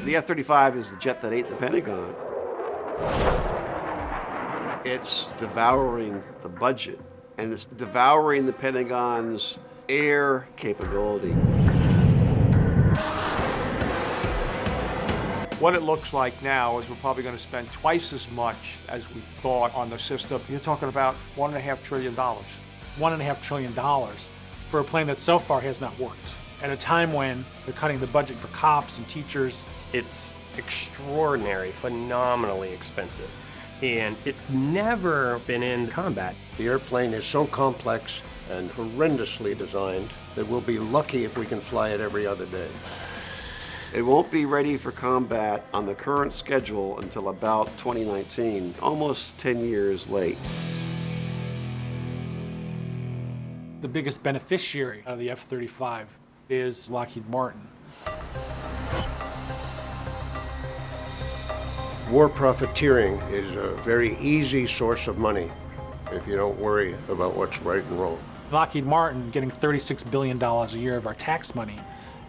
The F-35 is the jet that ate the Pentagon. It's devouring the budget, and it's devouring the Pentagon's air capability. What it looks like now is we're probably going to spend twice as much as we thought on the system. You're talking about $1.5 trillion. $1.5 trillion for a plane that so far has not worked. At a time when they're cutting the budget for cops and teachers. It's extraordinary, phenomenally expensive, and it's never been in combat. The airplane is so complex and horrendously designed that we'll be lucky if we can fly it every other day. It won't be ready for combat on the current schedule until about 2019, almost 10 years late. The biggest beneficiary of the F-35 is Lockheed Martin. War profiteering is a very easy source of money if you don't worry about what's right and wrong. Lockheed Martin getting $36 billion a year of our tax money,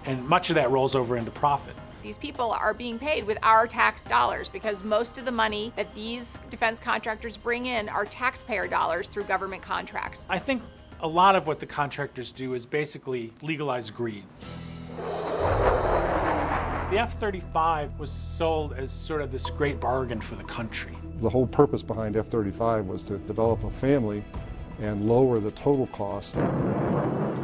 and much of that rolls over into profit. These people are being paid with our tax dollars because most of the money that these defense contractors bring in are taxpayer dollars through government contracts. I think a lot of what the contractors do is basically legalize greed. The F-35 was sold as sort of this great bargain for the country. The whole purpose behind F-35 was to develop a family and lower the total cost.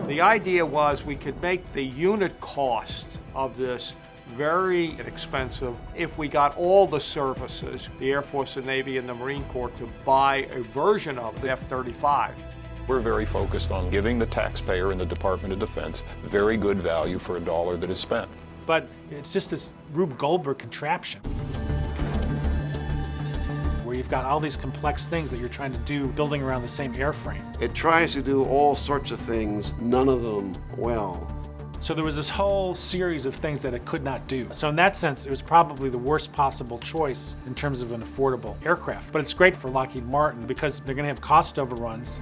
The idea was we could make the unit cost of this very inexpensive if we got all the services, the Air Force, the Navy, and the Marine Corps, to buy a version of the F-35. We're very focused on giving the taxpayer and the Department of Defense very good value for a dollar that is spent. But it's just this Rube Goldberg contraption where you've got all these complex things that you're trying to do building around the same airframe. It tries to do all sorts of things, none of them well. So there was this whole series of things that it could not do. So in that sense, it was probably the worst possible choice in terms of an affordable aircraft. But it's great for Lockheed Martin because they're going to have cost overruns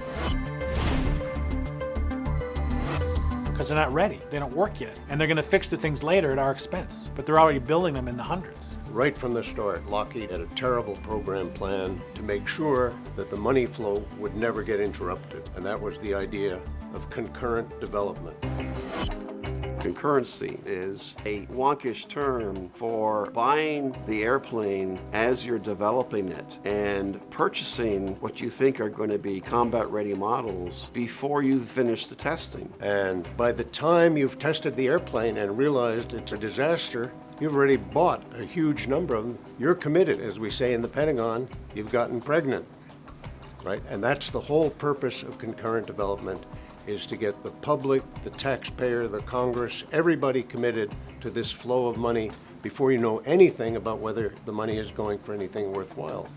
because they're not ready. They don't work yet. And they're going to fix the things later at our expense. But they're already building them in the hundreds. Right from the start, Lockheed had a terrible program plan to make sure that the money flow would never get interrupted. And that was the idea of concurrent development. Concurrency is a wonkish term for buying the airplane as you're developing it and purchasing what you think are going to be combat-ready models before you've finished the testing. And by the time you've tested the airplane and realized it's a disaster, you've already bought a huge number of them. You're committed, as we say in the Pentagon, you've gotten pregnant, right? And that's the whole purpose of concurrent development, is to get the public, the taxpayer, the Congress, everybody committed to this flow of money before you know anything about whether the money is going for anything worthwhile.